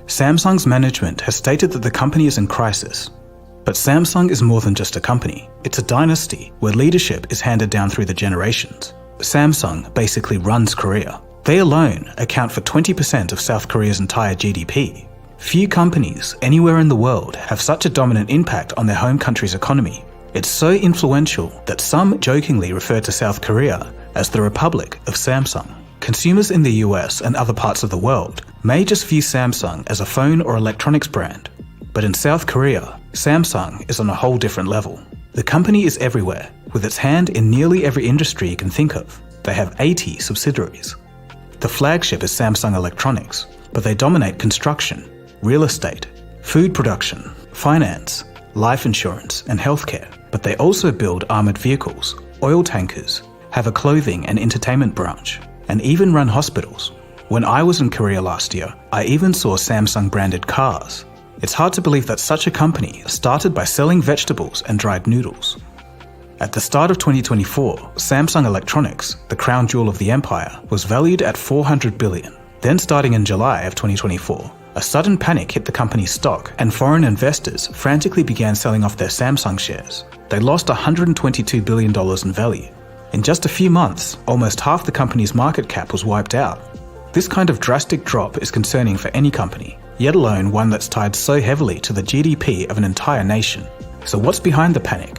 Samsung's management has stated that the company is in crisis. But Samsung is more than just a company. It's a dynasty where leadership is handed down through the generations. Samsung basically runs Korea. They alone account for 20% of South Korea's entire GDP. Few companies anywhere in the world have such a dominant impact on their home country's economy. It's so influential that some jokingly refer to South Korea as the Republic of Samsung. Consumers in the US and other parts of the world may just view Samsung as a phone or electronics brand. But in South Korea, Samsung is on a whole different level. The company is everywhere, with its hand in nearly every industry you can think of. They have 80 subsidiaries. The flagship is Samsung Electronics, but they dominate construction, real estate, food production, finance, life insurance, and healthcare. But they also build armored vehicles, oil tankers, have a clothing and entertainment branch, and even run hospitals. When I was in Korea last year, I even saw Samsung-branded cars. It's hard to believe that such a company started by selling vegetables and dried noodles. At the start of 2024, Samsung Electronics, the crown jewel of the empire, was valued at $400 billion. Then starting in July of 2024, a sudden panic hit the company's stock and foreign investors frantically began selling off their Samsung shares. They lost $122 billion in value. In just a few months, almost half the company's market cap was wiped out. This kind of drastic drop is concerning for any company, yet alone one that's tied so heavily to the GDP of an entire nation. So what's behind the panic?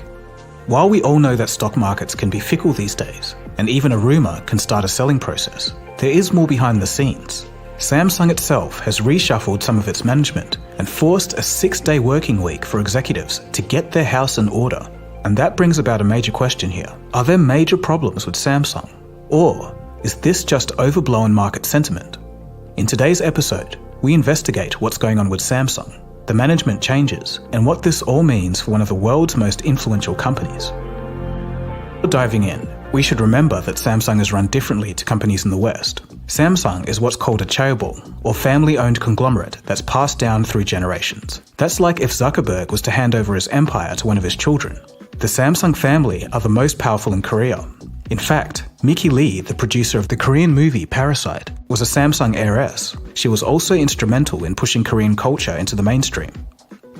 While we all know that stock markets can be fickle these days, and even a rumor can start a selling process, there is more behind the scenes. Samsung itself has reshuffled some of its management and forced a 6-day working week for executives to get their house in order. And that brings about a major question here. Are there major problems with Samsung? Or is this just overblown market sentiment? In today's episode, we investigate what's going on with Samsung, the management changes, and what this all means for one of the world's most influential companies. Before diving in, we should remember that Samsung is run differently to companies in the West. Samsung is what's called a Chaebol, or family-owned conglomerate that's passed down through generations. That's like if Zuckerberg was to hand over his empire to one of his children. The Samsung family are the most powerful in Korea. In fact, Mickey Lee, the producer of the Korean movie Parasite, was a Samsung heiress. She was also instrumental in pushing Korean culture into the mainstream.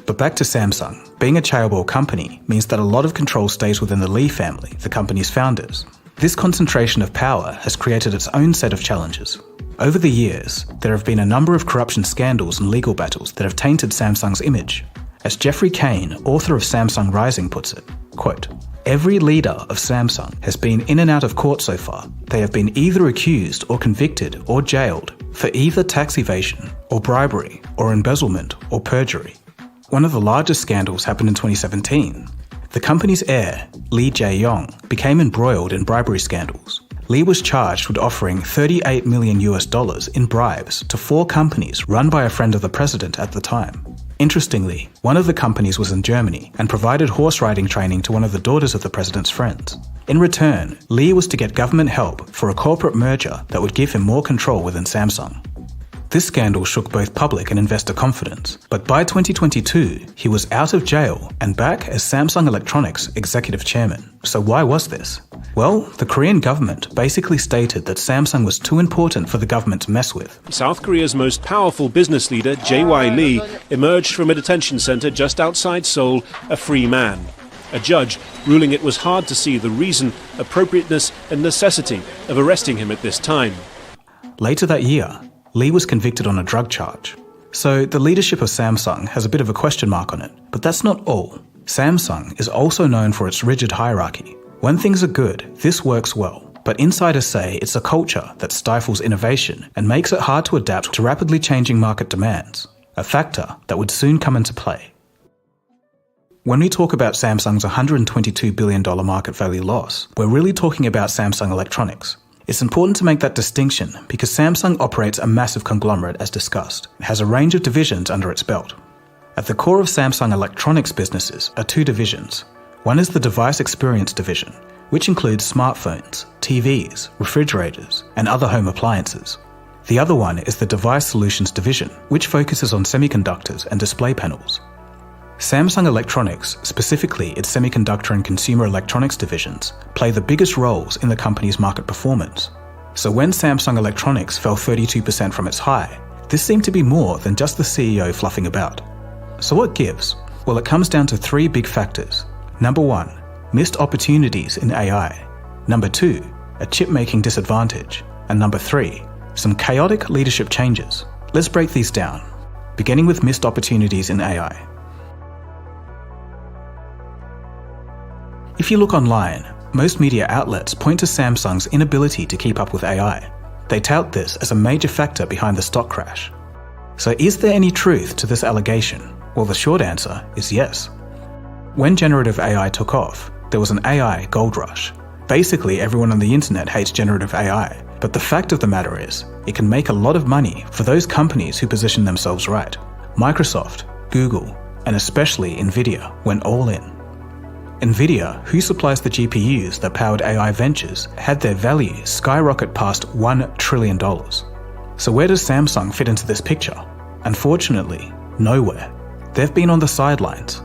But back to Samsung. Being a Chaebol company means that a lot of control stays within the Lee family, the company's founders. This concentration of power has created its own set of challenges. Over the years, there have been a number of corruption scandals and legal battles that have tainted Samsung's image. As Jeffrey Kane, author of Samsung Rising, puts it, quote, "Every leader of Samsung has been in and out of court so far. They have been either accused or convicted or jailed for either tax evasion or bribery or embezzlement or perjury." One of the largest scandals happened in 2017. The company's heir, Lee Jae-yong, became embroiled in bribery scandals. Lee was charged with offering $38 million in bribes to 4 companies run by a friend of the president at the time. Interestingly, one of the companies was in Germany and provided horse riding training to one of the daughters of the president's friends. In return, Lee was to get government help for a corporate merger that would give him more control within Samsung. This scandal shook both public and investor confidence, but by 2022, he was out of jail and back as Samsung Electronics executive chairman. So why was this? Well, the Korean government basically stated that Samsung was too important for the government to mess with. South Korea's most powerful business leader, Jae Lee, emerged from a detention center just outside Seoul, a free man. A judge ruling it was hard to see the reason, appropriateness and necessity of arresting him at this time. Later that year, Lee was convicted on a drug charge. So the leadership of Samsung has a bit of a question mark on it. But that's not all. Samsung is also known for its rigid hierarchy. When things are good, this works well. But insiders say it's a culture that stifles innovation and makes it hard to adapt to rapidly changing market demands, a factor that would soon come into play. When we talk about Samsung's $122 billion market value loss, we're really talking about Samsung Electronics. It's important to make that distinction because Samsung operates a massive conglomerate as discussed. It has a range of divisions under its belt. At the core of Samsung Electronics businesses are 2 divisions. One is the Device Experience division, which includes smartphones, TVs, refrigerators, and other home appliances. The other one is the Device Solutions division, which focuses on semiconductors and display panels. Samsung Electronics, specifically its semiconductor and consumer electronics divisions, play the biggest roles in the company's market performance. So when Samsung Electronics fell 32% from its high, This seemed to be more than just the CEO fluffing about. So what gives? Well, it comes down to three big factors. Number 1, missed opportunities in AI. Number 2, a chip-making disadvantage. And number 3, some chaotic leadership changes. Let's break these down, beginning with missed opportunities in AI. If you look online, most media outlets point to Samsung's inability to keep up with AI. They tout this as a major factor behind the stock crash. So is there any truth to this allegation? Well, the short answer is yes. When generative AI took off, there was an AI gold rush. Basically, everyone on the internet hates generative AI, but the fact of the matter is, it can make a lot of money for those companies who position themselves right. Microsoft, Google, and especially NVIDIA went all in. NVIDIA, who supplies the GPUs that powered AI ventures, had their value skyrocket past $1 trillion. So where does Samsung fit into this picture? Unfortunately, nowhere. They've been on the sidelines.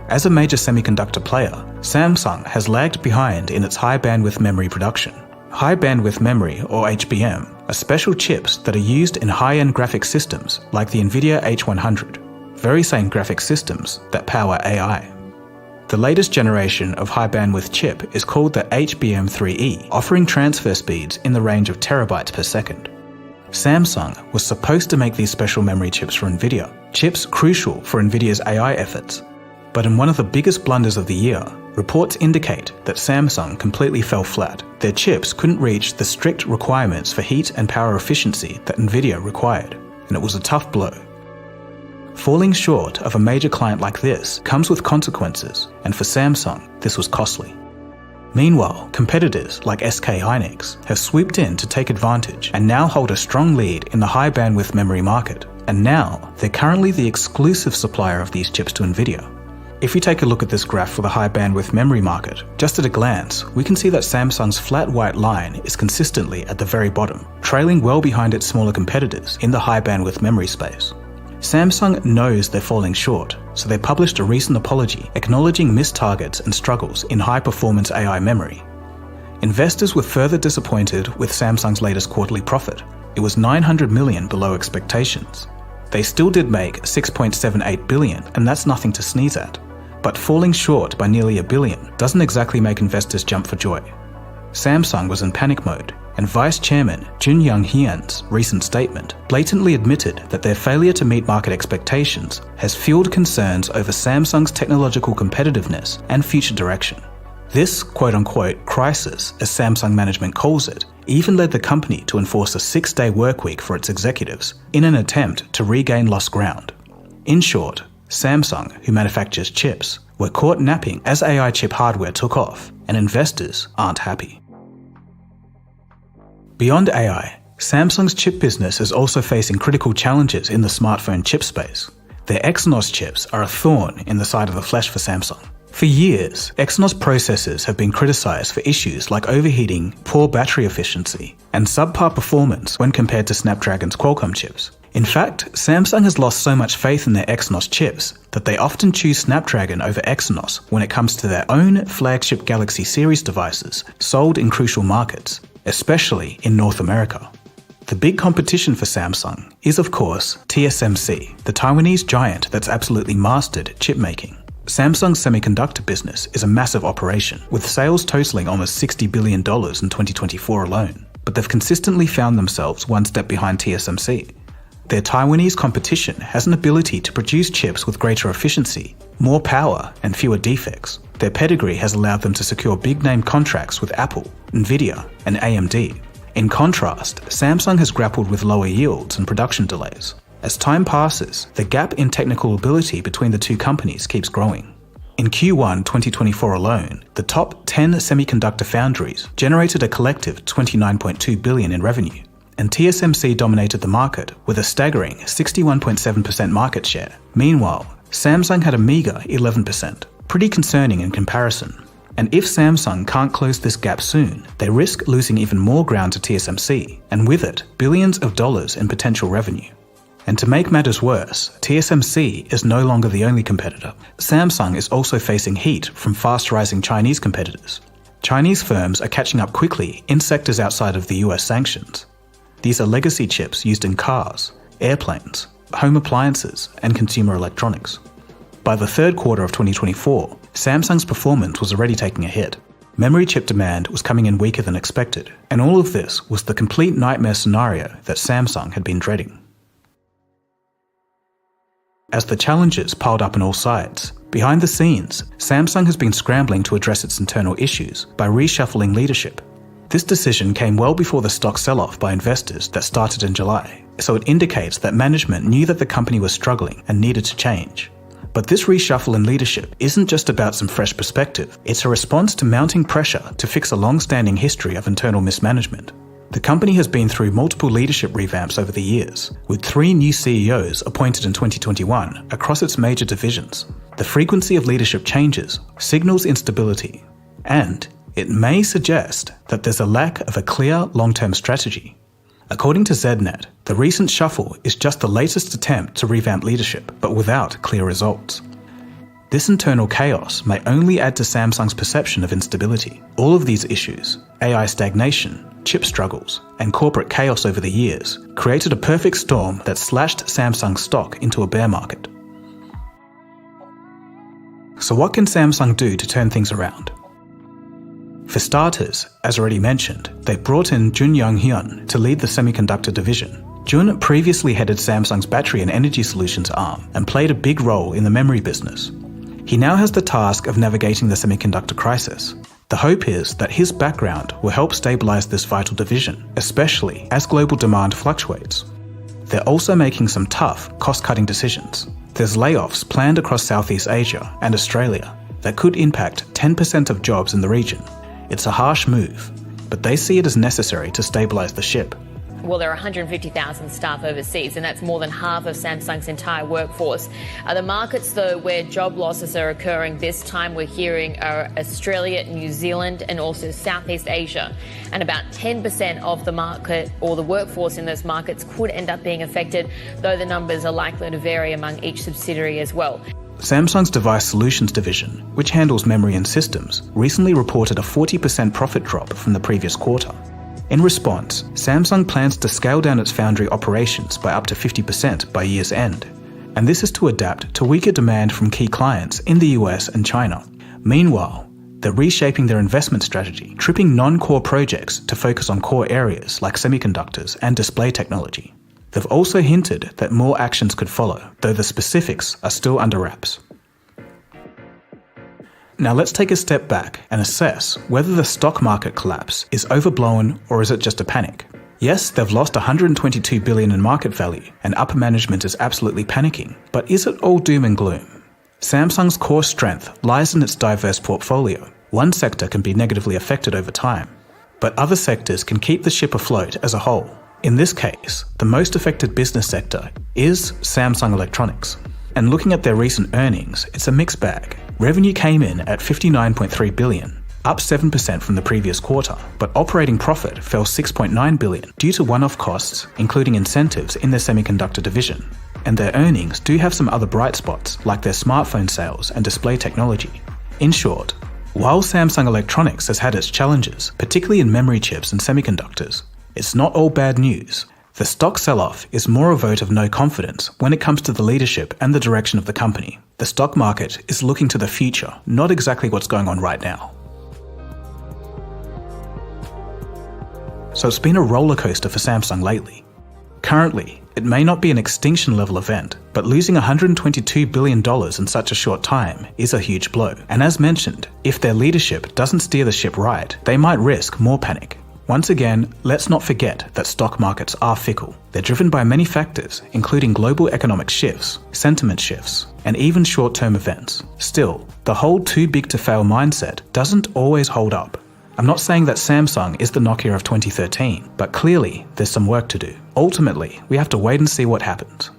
As a major semiconductor player, Samsung has lagged behind in its high-bandwidth memory production. High-bandwidth memory, or HBM, are special chips that are used in high-end graphics systems like the NVIDIA H100, very same graphics systems that power AI. The latest generation of high-bandwidth chip is called the HBM3E, offering transfer speeds in the range of terabytes per second. Samsung was supposed to make these special memory chips for NVIDIA, chips crucial for NVIDIA's AI efforts. But in one of the biggest blunders of the year, reports indicate that Samsung completely fell flat. Their chips couldn't reach the strict requirements for heat and power efficiency that NVIDIA required, and it was a tough blow. Falling short of a major client like this comes with consequences, and for Samsung, this was costly. Meanwhile, competitors like SK Hynix have swooped in to take advantage and now hold a strong lead in the high-bandwidth memory market, and now they're currently the exclusive supplier of these chips to NVIDIA. If we take a look at this graph for the high-bandwidth memory market, just at a glance, we can see that Samsung's flat white line is consistently at the very bottom, trailing well behind its smaller competitors in the high-bandwidth memory space. Samsung knows they're falling short, so they published a recent apology acknowledging missed targets and struggles in high-performance AI memory. Investors were further disappointed with Samsung's latest quarterly profit. It was $900 million below expectations. They still did make $6.78 billion, and that's nothing to sneeze at. But falling short by nearly $1 billion doesn't exactly make investors jump for joy. Samsung was in panic mode, and Vice Chairman Jun Young Hyun's recent statement blatantly admitted that their failure to meet market expectations has fueled concerns over Samsung's technological competitiveness and future direction. This quote-unquote crisis, as Samsung management calls it, even led the company to enforce a 6-day workweek for its executives in an attempt to regain lost ground. In short, Samsung, who manufactures chips, were caught napping as AI chip hardware took off, and investors aren't happy. Beyond AI, Samsung's chip business is also facing critical challenges in the smartphone chip space. Their Exynos chips are a thorn in the side of the flesh for Samsung. For years, Exynos processors have been criticized for issues like overheating, poor battery efficiency, and subpar performance when compared to Snapdragon's Qualcomm chips. In fact, Samsung has lost so much faith in their Exynos chips that they often choose Snapdragon over Exynos when it comes to their own flagship Galaxy series devices sold in crucial markets, especially in North America. The big competition for Samsung is, of course, TSMC, the Taiwanese giant that's absolutely mastered chip making. Samsung's semiconductor business is a massive operation, with sales totaling almost $60 billion in 2024 alone, but they've consistently found themselves one step behind TSMC. Their Taiwanese competition has an ability to produce chips with greater efficiency, more power, and fewer defects. Their pedigree has allowed them to secure big-name contracts with Apple, NVIDIA, and AMD. In contrast, Samsung has grappled with lower yields and production delays. As time passes, the gap in technical ability between the two companies keeps growing. In Q1 2024 alone, the top 10 semiconductor foundries generated a collective $29.2 billion in revenue, and TSMC dominated the market with a staggering 61.7% market share. Meanwhile, Samsung had a meager 11%, pretty concerning in comparison. And if Samsung can't close this gap soon, they risk losing even more ground to TSMC, and with it, billions of dollars in potential revenue. And to make matters worse, TSMC is no longer the only competitor. Samsung is also facing heat from fast-rising Chinese competitors. Chinese firms are catching up quickly in sectors outside of the US sanctions. These are legacy chips used in cars, airplanes, home appliances, and consumer electronics. By the third quarter of 2024, Samsung's performance was already taking a hit. Memory chip demand was coming in weaker than expected, and all of this was the complete nightmare scenario that Samsung had been dreading. As the challenges piled up on all sides, behind the scenes, Samsung has been scrambling to address its internal issues by reshuffling leadership. This decision came well before the stock sell-off by investors that started in July, so it indicates that management knew that the company was struggling and needed to change. But this reshuffle in leadership isn't just about some fresh perspective, it's a response to mounting pressure to fix a long-standing history of internal mismanagement. The company has been through multiple leadership revamps over the years, with 3 new CEOs appointed in 2021 across its major divisions. The frequency of leadership changes signals instability, and it may suggest that there's a lack of a clear long-term strategy. According to ZNet, the recent shuffle is just the latest attempt to revamp leadership, but without clear results. This internal chaos may only add to Samsung's perception of instability. All of these issues, AI stagnation, chip struggles, and corporate chaos over the years, created a perfect storm that slashed Samsung's stock into a bear market. So what can Samsung do to turn things around? For starters, as already mentioned, they brought in Jun Young-hyun to lead the semiconductor division. Jun previously headed Samsung's battery and energy solutions arm and played a big role in the memory business. He now has the task of navigating the semiconductor crisis. The hope is that his background will help stabilize this vital division, especially as global demand fluctuates. They're also making some tough, cost-cutting decisions. There's layoffs planned across Southeast Asia and Australia that could impact 10% of jobs in the region. It's a harsh move, but they see it as necessary to stabilize the ship. Well, there are 150,000 staff overseas, and that's more than half of Samsung's entire workforce. The markets, though, where job losses are occurring this time, we're hearing, are Australia, New Zealand, and also Southeast Asia. And about 10% of the market or the workforce in those markets could end up being affected, though the numbers are likely to vary among each subsidiary as well. Samsung's Device Solutions division, which handles memory and systems, recently reported a 40% profit drop from the previous quarter. In response, Samsung plans to scale down its foundry operations by up to 50% by year's end, and this is to adapt to weaker demand from key clients in the US and China. Meanwhile, they're reshaping their investment strategy, tripping non-core projects to focus on core areas like semiconductors and display technology. They've also hinted that more actions could follow, though the specifics are still under wraps. Now let's take a step back and assess whether the stock market collapse is overblown or is it just a panic. Yes, they've lost $122 billion in market value and upper management is absolutely panicking, but is it all doom and gloom? Samsung's core strength lies in its diverse portfolio. One sector can be negatively affected over time, but other sectors can keep the ship afloat as a whole. In this case, the most affected business sector is Samsung Electronics. And looking at their recent earnings, it's a mixed bag. Revenue came in at $59.3 billion, up 7% from the previous quarter, but operating profit fell $6.9 billion due to one-off costs, including incentives in their semiconductor division. And their earnings do have some other bright spots, like their smartphone sales and display technology. In short, while Samsung Electronics has had its challenges, particularly in memory chips and semiconductors, it's not all bad news. The stock sell-off is more a vote of no confidence when it comes to the leadership and the direction of the company. The stock market is looking to the future, not exactly what's going on right now. So it's been a roller coaster for Samsung lately. Currently, it may not be an extinction level event, but losing $122 billion in such a short time is a huge blow. And as mentioned, if their leadership doesn't steer the ship right, they might risk more panic. Once again, let's not forget that stock markets are fickle. They're driven by many factors, including global economic shifts, sentiment shifts, and even short-term events. Still, the whole too big to fail mindset doesn't always hold up. I'm not saying that Samsung is the Nokia of 2013, but clearly there's some work to do. Ultimately, we have to wait and see what happens.